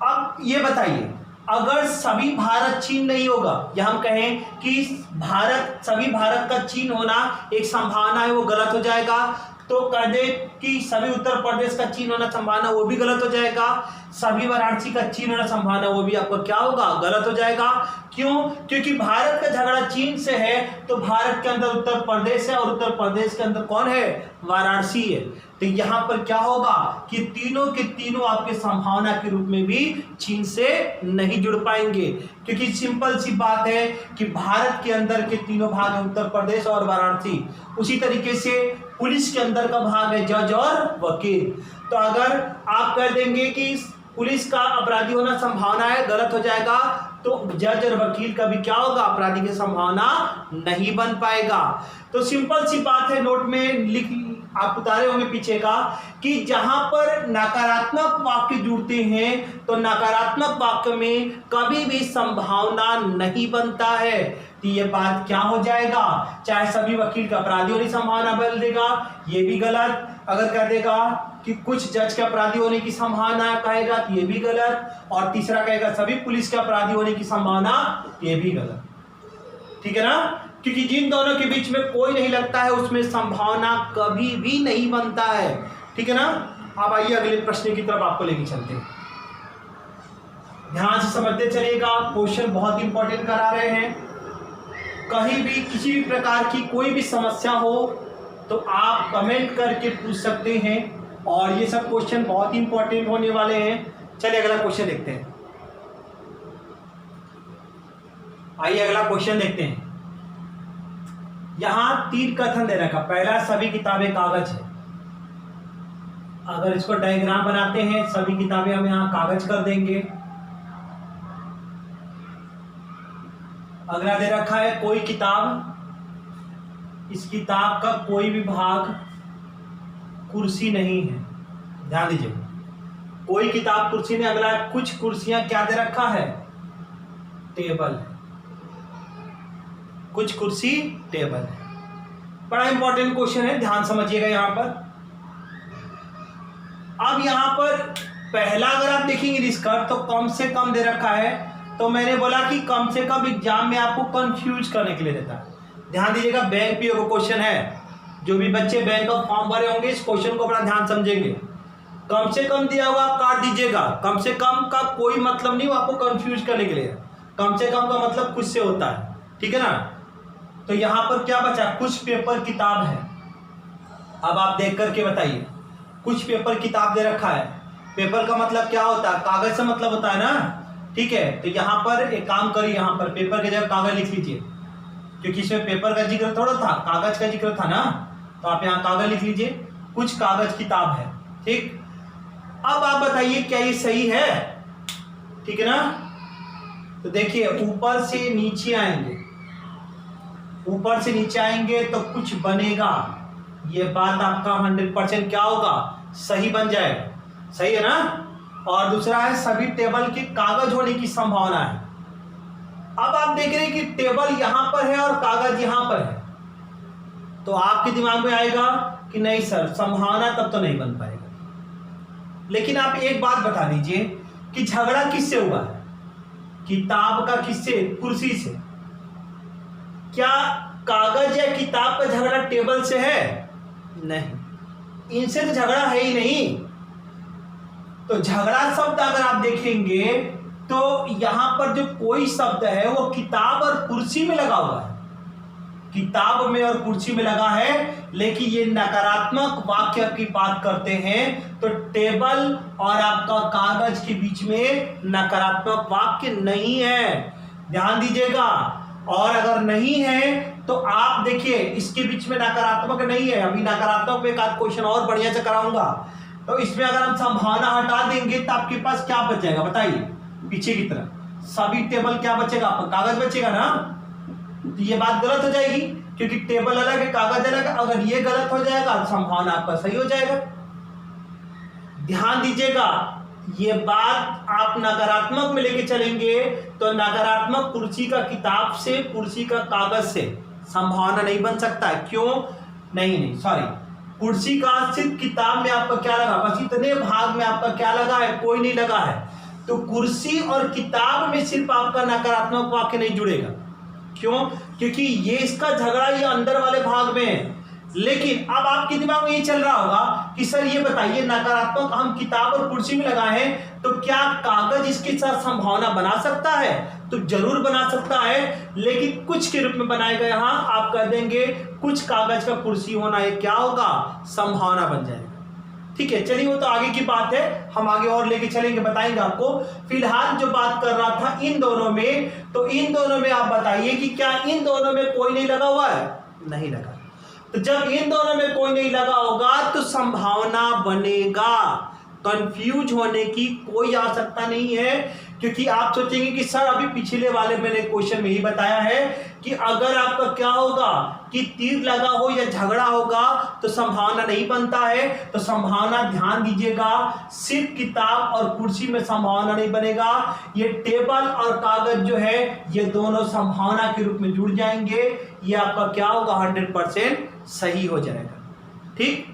अब ये बताइए, अगर सभी भारत चीन नहीं होगा, या हम कहें कि भारत सभी भारत का चीन होना एक संभावना है, वो गलत हो जाएगा। तो कह दे कि सभी उत्तर प्रदेश का चीन होना संभावना, वो भी गलत हो जाएगा। सभी वाराणसी का चीन होना संभावना, वो भी आपका क्या होगा, गलत हो जाएगा। क्यों, क्योंकि भारत का झगड़ा चीन से है तो भारत के अंदर उत्तर प्रदेश है, और उत्तर प्रदेश के अंदर कौन है, वाराणसी है। तो यहां पर क्या होगा कि तीनों के तीनों आपके संभावना के रूप में भी चीन से नहीं जुड़ पाएंगे, क्योंकि सिंपल सी बात है कि भारत के अंदर के तीनों भाग है, उत्तर प्रदेश और वाराणसी। उसी तरीके से पुलिस के अंदर का भाग है जज और वकील। तो अगर आप कह देंगे कि पुलिस का अपराधी होना संभावना है, गलत हो जाएगा, तो जज और वकील का भी क्या होगा, अपराधी की संभावना नहीं बन पाएगा। तो सिंपल सी बात है, नोट में लिख आप उतारे होंगे पीछे का, कि जहां पर नकारात्मक वाक्य जुड़ते हैं तो नकारात्मक वाक्य में कभी भी संभावना नहीं बनता है। तो ये बात क्या हो जाएगा, चाहे सभी वकील का अपराधी होने की संभावना बदल देगा, ये भी गलत। अगर कह देगा कि कुछ जज के अपराधी होने की संभावना कहेगा तो ये भी गलत, और तीसरा कहेगा सभी पुलिस के अपराधी होने की संभावना, ये भी गलत। ठीक है ना, क्योंकि जिन दोनों के बीच में कोई नहीं लगता है उसमें संभावना कभी भी नहीं बनता है। ठीक है ना। अब आइए अगले प्रश्न की तरफ आपको लेके चलते हैं। ध्यान से समझते चलिएगा, क्वेश्चन बहुत इंपॉर्टेंट करा रहे हैं। कहीं भी किसी भी प्रकार की कोई भी समस्या हो तो आप कमेंट करके पूछ सकते हैं, और ये सब क्वेश्चन बहुत इंपॉर्टेंट होने वाले हैं। चलिए अगला क्वेश्चन देखते हैं। आइए अगला क्वेश्चन देखते हैं। यहां 3 कथन दे रखा। पहला, सभी किताबें कागज है। अगर इसको डायग्राम बनाते हैं, सभी किताबें हम यहां कागज कर देंगे। अगला दे रखा है कोई किताब, इस किताब का कोई भी भाग कुर्सी नहीं है। ध्यान दीजिए, कोई किताब कुर्सी नहीं। अगला कुछ कुर्सियां क्या दे रखा है, टेबल है। कुछ कुर्सी टेबल है। बड़ा इंपॉर्टेंट क्वेश्चन है, ध्यान समझिएगा यहां पर। अब यहां पर पहला अगर आप देखेंगे निष्कर्ष तो कम से कम दे रखा है, तो मैंने बोला कि कम से कम एग्जाम में आपको कंफ्यूज करने के लिए देता है। ध्यान दीजिएगा, बैंक पीओ का क्वेश्चन है। जो भी बच्चे बैंक का फॉर्म भरे होंगे इस क्वेश्चन को बड़ा ध्यान समझेंगे। कम से कम दिया हुआ आप काट दीजिएगा। कम से कम का कोई मतलब नहीं, वो आपको कंफ्यूज करने के लिए। कम से कम का मतलब कुछ से होता है, ठीक है ना। तो यहां पर क्या बचा, कुछ पेपर किताब है। अब आप देख करके बताइए, कुछ पेपर किताब दे रखा है। पेपर का मतलब क्या होता है, कागज से मतलब होता है ना, ठीक है। तो यहां पर एक काम करिए, यहां पर पेपर की जगह कागज लिख लीजिए, क्योंकि इसमें पेपर का जिक्र थोड़ा था, कागज का जिक्र था ना। तो आप यहाँ कागज लिख लीजिए, कुछ कागज किताब है, ठीक। अब आप बताइए क्या ये सही है, ठीक है ना। तो देखिए ऊपर से नीचे आएंगे, ऊपर से नीचे आएंगे तो कुछ बनेगा। ये बात आपका 100% क्या होगा, सही बन जाएगा, सही है ना। और दूसरा है सभी टेबल के कागज होने की संभावना है। अब आप देख रहे हैं कि टेबल यहां पर है और कागज यहां पर है, तो आपके दिमाग में आएगा कि नहीं सर संभावना तब तो नहीं बन पाएगा। लेकिन आप एक बात बता दीजिए कि झगड़ा किससे हुआ है, किताब का किससे, कुर्सी से। क्या कागज या किताब का झगड़ा टेबल से है, नहीं, इनसे तो झगड़ा है ही नहीं। तो झगड़ा शब्द अगर आप देखेंगे तो यहां पर जो कोई शब्द है वो किताब और कुर्सी में लगा हुआ है, किताब में और कुर्सी में लगा है। लेकिन ये नकारात्मक वाक्य की बात करते हैं तो टेबल और आपका कागज के बीच में नकारात्मक वाक्य नहीं है, ध्यान दीजिएगा। और अगर नहीं है तो आप देखिए इसके बीच में नकारात्मक नहीं है। अभी नकारात्मक में एक आध क्वेश्चन और बढ़िया से कराऊंगा। तो इसमें अगर हम संभावना हटा देंगे तो आपके पास क्या बच जाएगा बताइए, पीछे की तरफ सभी टेबल क्या बचेगा, आपका कागज बचेगा ना। तो ये बात गलत हो जाएगी क्योंकि टेबल अलग है कागज अलग है। अगर ये गलत हो जाएगा तो संभावना आपका सही हो जाएगा। ध्यान दीजिएगा, ये बात आप नकारात्मक में लेके चलेंगे तो नकारात्मक कुर्सी का किताब से, कुर्सी का कागज से संभावना नहीं बन सकता है। क्यों नहीं सॉरी, कुर्सी का सिर्फ किताब में आपका क्या लगा, बस इतने भाग में आपका क्या लगा है, कोई नहीं लगा है। तो कुर्सी और किताब में सिर्फ आपका नकारात्मक वाक्य नहीं जुड़ेगा। क्यों, क्योंकि ये इसका झगड़ा ये अंदर वाले भाग में है। लेकिन अब आपके दिमाग में ये चल रहा होगा कि सर ये बताइए नकारात्मक हम किताब और कुर्सी में लगाए हैं तो क्या कागज इसके साथ संभावना बना सकता है, तो जरूर बना सकता है, लेकिन कुछ के रूप में बनाएगा। यहां आप कह देंगे कुछ कागज का कुर्सी होना, ये क्या होगा, संभावना बन जाएगा। ठीक है, चलिए वो तो आगे की बात है, हम आगे और लेके चलेंगे, बताएंगे आपको। फिलहाल जो बात कर रहा था इन दोनों में, तो इन दोनों में आप बताइए कि क्या इन दोनों में कोई नहीं लगा हुआ है, नहीं लगा। तो जब इन दोनों में कोई नहीं लगा होगा तो संभावना बनेगा। कंफ्यूज होने की कोई आवश्यकता नहीं है, क्योंकि आप सोचेंगे कि सर अभी पिछले वाले मैंने क्वेश्चन में ही बताया है कि अगर आपका क्या होगा कि तीर लगा हो या झगड़ा होगा तो संभावना नहीं बनता है। तो संभावना ध्यान दीजिएगा, सिर्फ किताब और कुर्सी में संभावना नहीं बनेगा, ये टेबल और कागज जो है ये दोनों संभावना के रूप में जुड़ जाएंगे। ये आपका क्या होगा, 100% सही हो जाएगा। ठीक,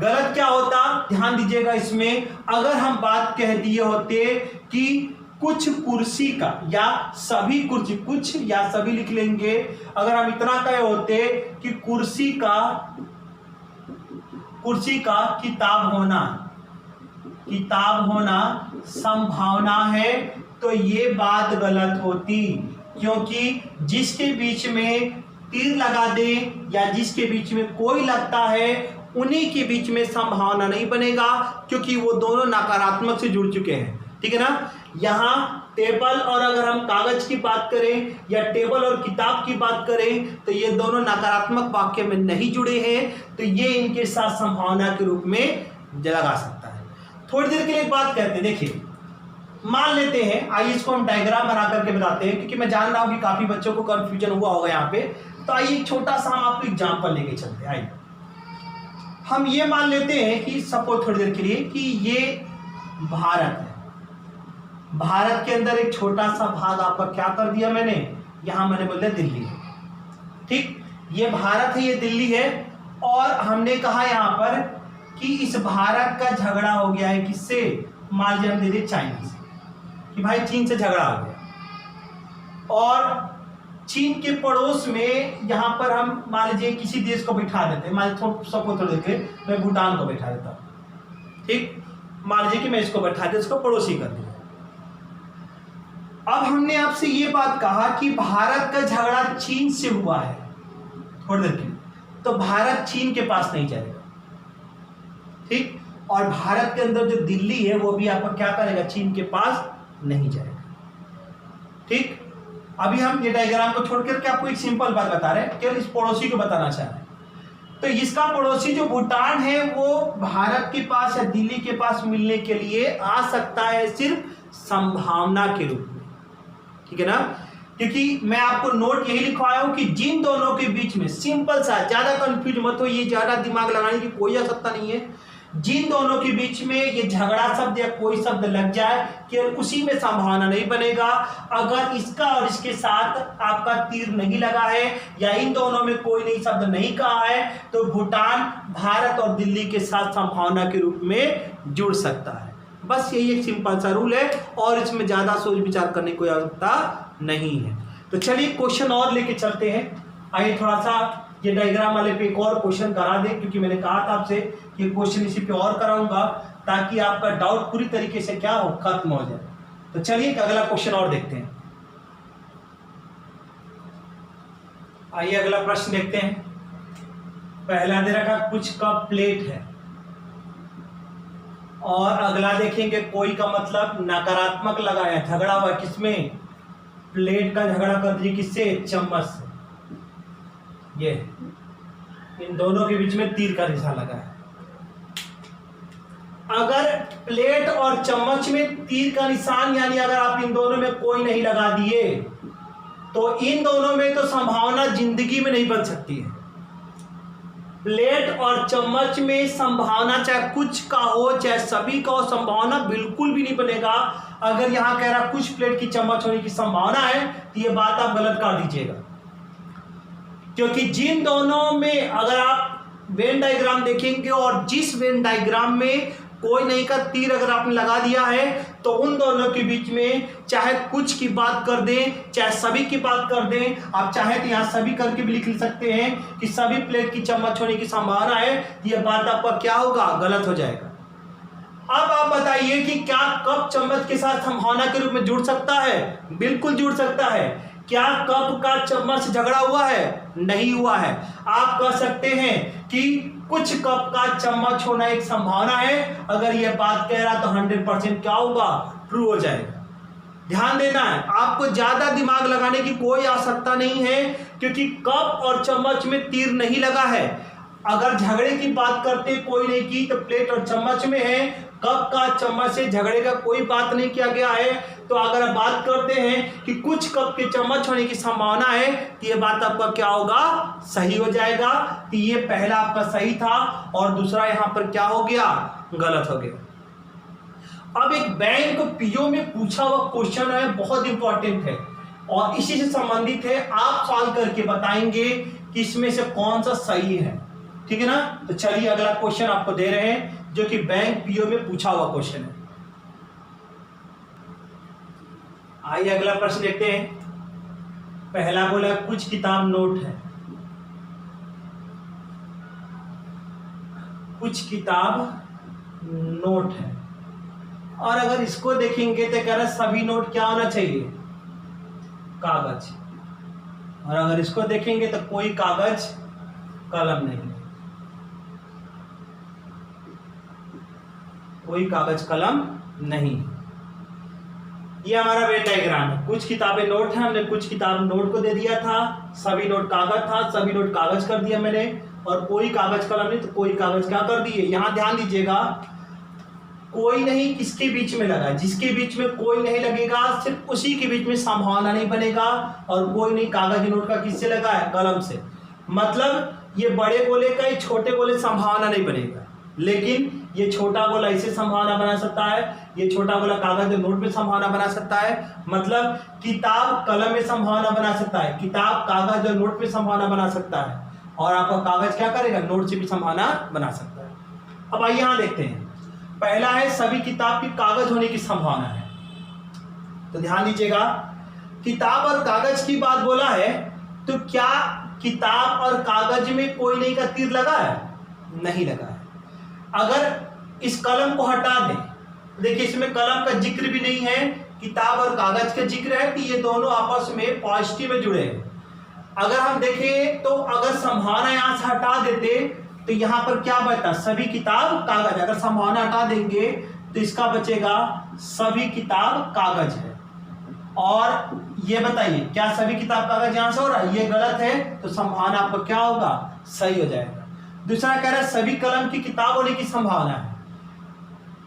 गलत क्या होता, ध्यान दीजिएगा इसमें, अगर हम बात कह दिए होते कि कुछ कुर्सी का या सभी कुर्सी, कुछ या सभी लिख लेंगे, अगर हम इतना कहे होते कि कुर्सी का किताब होना संभावना है, तो ये बात गलत होती। क्योंकि जिसके बीच में तीर लगा दे या जिसके बीच में कोई लगता है उन्हीं के बीच में संभावना नहीं बनेगा, क्योंकि वो दोनों नकारात्मक से जुड़ चुके हैं। ठीक है ना। यहां टेबल और अगर हम कागज की बात करें या टेबल और किताब की बात करें तो ये दोनों नकारात्मक वाक्य में नहीं जुड़े हैं, तो ये इनके साथ संभावना के रूप में लगा सकता है। थोड़ी देर के लिए एक बात कहते हैं, देखिए मान लेते हैं, आइए इसको हम डायग्राम बना करके बताते हैं, क्योंकि मैं जान रहा हूं कि काफी बच्चों को कंफ्यूजन हुआ होगा यहाँ पे। तो आइए एक छोटा सा हम आपको एग्जांपल लेके चलते हैं। आइए हम ये मान लेते हैं कि सपोज थोड़ी देर के लिए कि ये भारत है। भारत के अंदर एक छोटा सा भाग आपका क्या कर दिया मैंने, यहां मैंने बोल दिया दिल्ली है। ठीक, ये भारत है, ये दिल्ली है, और हमने कहा यहां पर कि इस भारत का झगड़ा हो गया है किससे, मान लीजिए हम दे दिए चाइना से, कि भाई चीन से झगड़ा हो गया। और चीन के पड़ोस में यहां पर हम मान लीजिए किसी देश को बैठा देते हैं, मान लीजिए सबको थोड़ा देखे मैं भूटान को बैठा देता हूं। ठीक, मान लीजिए कि मैं इसको बैठा दिया, इसको पड़ोसी कर दिया। अब हमने आपसे ये बात कहा कि भारत का झगड़ा चीन से हुआ है थोड़ी देर के लिए, तो भारत चीन के पास नहीं जाएगा। ठीक, और भारत के अंदर जो दिल्ली है वो भी आपका क्या करेगा, चीन के पास नहीं जाएगा। ठीक, अभी हम ये डायग्राम को छोड़ करके आपको एक सिंपल बात बता रहे हैं, केवल इस पड़ोसी को बताना चाह रहे हैं। तो इसका पड़ोसी जो भूटान है वो भारत के पास या दिल्ली के पास मिलने के लिए आ सकता है सिर्फ संभावना के रूप में। ठीक है ना, क्योंकि मैं आपको नोट यही लिखवाया हूं कि जिन दोनों के बीच में, सिंपल सा, ज्यादा कंफ्यूज मत हो, ये ज्यादा दिमाग लगाने की कोई आवश्यकता नहीं है, जिन दोनों के बीच में ये झगड़ा शब्द या कोई शब्द लग जाए केवल उसी में संभावना नहीं बनेगा। अगर इसका और इसके साथ आपका तीर नहीं लगा है या इन दोनों में कोई नहीं शब्द नहीं कहा है तो भूटान भारत और दिल्ली के साथ संभावना के रूप में जुड़ सकता है। बस यही एक सिंपल सा रूल है और इसमें ज्यादा सोच विचार करने की कोई आवश्यकता नहीं है। तो चलिए क्वेश्चन और लेके चलते हैं। आइए थोड़ा सा ये डायग्राम वाले पे एक और क्वेश्चन करा दें, क्योंकि मैंने कहा था आपसे कि क्वेश्चन इसी पे और कराऊंगा ताकि आपका डाउट पूरी तरीके से क्या हो, खत्म हो जाए। तो चलिए अगला क्वेश्चन और देखते हैं। आइए अगला प्रश्न देखते हैं। पहला दे रखा कुछ का प्लेट है, और अगला देखेंगे कोई का मतलब नकारात्मक लगाया, झगड़ा हुआ किसमें, प्लेट का झगड़ा कर दिए किससे, चम्मच से। ये इन दोनों के बीच में तीर का निशान लगा है। अगर प्लेट और चम्मच में तीर का निशान, यानी अगर आप इन दोनों में कोई नहीं लगा दिए तो इन दोनों में तो संभावना जिंदगी में नहीं बन सकती है। प्लेट और चम्मच में संभावना चाहे कुछ का हो चाहे सभी का हो, संभावना बिल्कुल भी नहीं बनेगा। अगर यहां कह रहा कुछ प्लेट की चम्मच होने की संभावना है तो यह बात आप गलत कर दीजिएगा, क्योंकि जिन दोनों में अगर आप वेन डायग्राम देखेंगे और जिस वेन डायग्राम में कोई नहीं का तीर अगर आपने लगा दिया है तो उन दोनों के बीच में चाहे कुछ की बात कर दें चाहे सभी की बात कर दें, आप चाहे तो यहाँ सभी करके भी लिख सकते हैं कि सभी प्लेट की चम्मच होने की संभावना है, यह बात आपका क्या होगा, गलत हो जाएगा। अब आप बताइए कि क्या कप चम्मच के साथ संभावना के रूप में जुड़ सकता है, बिल्कुल जुड़ सकता है। क्या कप का चम्मच से झगड़ा हुआ है, नहीं हुआ है। आप कह सकते हैं कि कुछ कप का चम्मच होना एक संभावना है, अगर यह बात कह रहा तो 100% क्या होगा, ट्रू हो जाएगा। ध्यान देना है, आपको ज्यादा दिमाग लगाने की कोई आवश्यकता नहीं है, क्योंकि कप और चम्मच में तीर नहीं लगा है। अगर झगड़े की बात करते कोई नहीं की तो प्लेट और चम्मच में है, कप का चम्मच से झगड़े का कोई बात नहीं किया गया है। तो अगर आप बात करते हैं कि कुछ कप के चम्मच होने की संभावना है तो ये बात आपका क्या होगा, सही हो जाएगा। तो ये पहला आपका सही था और दूसरा यहां पर क्या हो गया, गलत हो गया। अब एक बैंक पीओ में पूछा हुआ क्वेश्चन है, बहुत इंपॉर्टेंट है और इसी से संबंधित है। आप सॉल्व करके बताएंगे कि इसमें से कौन सा सही है, ठीक है ना। तो चलिए अगला क्वेश्चन आपको दे रहे हैं जो कि बैंक पीओ में पूछा हुआ क्वेश्चन है। आइए अगला प्रश्न देखते हैं। पहला बोला कुछ किताब नोट है, कुछ किताब नोट है, और अगर इसको देखेंगे तो कह रहा है सभी नोट क्या होना चाहिए, कागज। और अगर इसको देखेंगे तो कोई कागज कलम नहीं, कोई कागज कलम नहीं। ये हमारा वेन डायग्राम है। कुछ किताबें नोट है, हमने कुछ किताब नोट को दे दिया था, सभी नोट कागज था, सभी नोट कागज कर दिया मैंने, और कोई कागज कलम नहीं तो कोई कागज क्या कर दिए। यहां ध्यान दीजिएगा, कोई नहीं किसके बीच में लगा, जिसके बीच में कोई नहीं लगेगा सिर्फ उसी के बीच में संभावना नहीं बनेगा। और कोई नहीं कागज नोट का किससे लगा है, कलम से। मतलब ये बड़े गोले का, ये छोटे गोले संभावना नहीं बनेगा, लेकिन ये छोटा गोला इसे संभावना बना सकता है, ये छोटा गोला कागज और नोट में संभावना बना सकता है। मतलब किताब कलम में संभावना बना सकता है, किताब कागज और नोट में संभावना बना सकता है, और आपका कागज क्या करेगा, नोट से भी संभावना बना सकता है। अब आइए यहां देखते हैं। पहला है सभी किताब की कागज होने की संभावना है। तो ध्यान दीजिएगा, किताब और कागज की बात बोला है, तो क्या किताब और कागज में कोई नहीं का तीर लगा है, नहीं लगा है। अगर इस कलम को हटा दें, देखिए इसमें कलम का जिक्र भी नहीं है, किताब और कागज का जिक्र है कि ये दोनों आपस में पॉजिटिव में जुड़े हैं। अगर हम देखें तो अगर संभावना यहां से हटा देते तो यहां पर क्या बचता, सभी किताब कागज। अगर संभावना हटा देंगे तो इसका बचेगा सभी किताब कागज है। और ये बताइए क्या सभी किताब कागज यहां से हो रहा है, ये गलत है, तो संभावना आपका क्या होगा, सही हो जाएगा। दूसरा कह रहा है सभी कलम की किताब होने की संभावना है।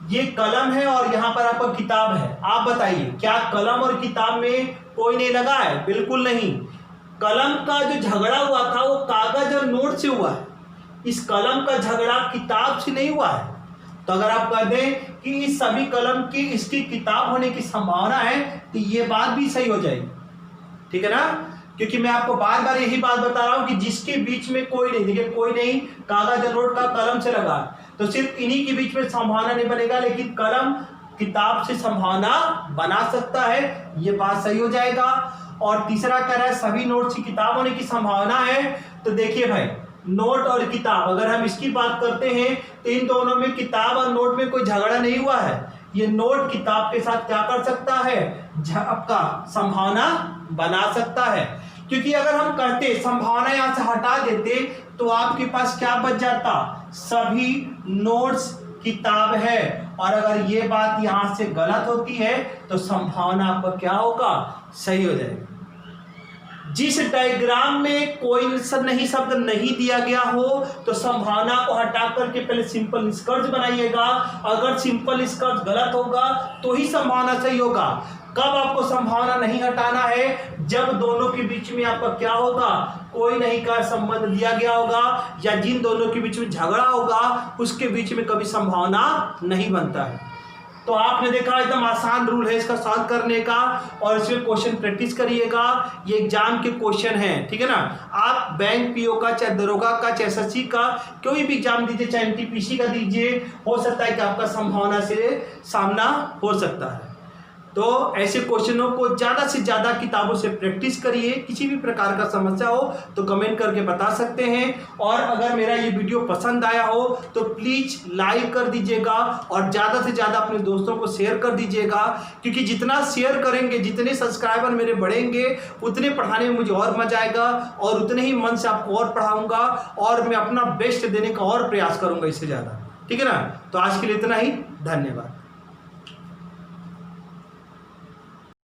ये कलम है और यहां पर आपका किताब है। आप बताइए क्या कलम और किताब में कोई नहीं लगा है, बिल्कुल नहीं। कलम का जो झगड़ा हुआ था वो कागज और नोट से हुआ है, इस कलम का झगड़ा किताब से नहीं हुआ है। तो अगर आप कह दें कि इस सभी कलम की इसकी किताब होने की संभावना है, तो ये बात भी सही हो जाएगी, ठीक है ना। क्योंकि मैं आपको बार बार यही बात बता रहा हूं कि जिसके बीच में कोई नहीं, देखिए कोई नहीं कागज और नोट का कलम से लगा, तो सिर्फ इन्हीं के बीच में संभावना नहीं बनेगा, लेकिन कलम किताब से संभावना बना सकता है, ये बात सही हो जाएगा। और तीसरा कह रहा है सभी नोट की किताब होने की संभावना है। तो देखिए भाई, नोट और किताब अगर हम इसकी बात करते हैं तो इन दोनों में, किताब और नोट में कोई झगड़ा नहीं हुआ है। ये नोट किताब के साथ क्या कर सकता है, आपका संभावना बना सकता है। क्योंकि अगर हम कहते संभावना यहां से हटा देते तो आपके पास क्या बच जाता, सभी नोट्स किताब है। और अगर ये बात यहां से गलत होती है तो संभावना आपका क्या होगा, सही हो जाएगा। जिस डायग्राम में कोई शब्द नहीं दिया गया हो तो संभावना को हटा करके पहले सिंपल निष्कर्ष बनाइएगा। अगर सिंपल निष्कर्ष गलत होगा तो ही संभावना सही होगा। कब आपको संभावना नहीं हटाना है, जब दोनों के बीच में आपका क्या होगा, कोई नहीं का संबंध दिया गया होगा, या जिन दोनों के बीच में झगड़ा होगा उसके बीच में कभी संभावना नहीं बनता है। तो आपने देखा एकदम आसान रूल है इसका सॉल्व करने का, और इसमें क्वेश्चन प्रैक्टिस करिएगा। ये एग्जाम के क्वेश्चन हैं, ठीक है ना। आप बैंक पीओ का, चाहे दरोगा का, चाहे एसएससी का, कोई भी एग्जाम दीजिए, चाहे एनटीपीसी का दीजिए, हो सकता है कि आपका संभावना से सामना हो सकता है। तो ऐसे क्वेश्चनों को ज़्यादा से ज़्यादा किताबों से प्रैक्टिस करिए। किसी भी प्रकार का समस्या हो तो कमेंट करके बता सकते हैं। और अगर मेरा ये वीडियो पसंद आया हो तो प्लीज़ लाइक कर दीजिएगा और ज़्यादा से ज़्यादा अपने दोस्तों को शेयर कर दीजिएगा। क्योंकि जितना शेयर करेंगे, जितने सब्सक्राइबर मेरे बढ़ेंगे, उतने पढ़ाने में मुझे और मजा आएगा, और उतने ही मन से आपको और पढ़ाऊँगा, और मैं अपना बेस्ट देने का और प्रयास करूँगा इससे ज़्यादा, ठीक है ना। तो आज के लिए इतना ही, धन्यवाद।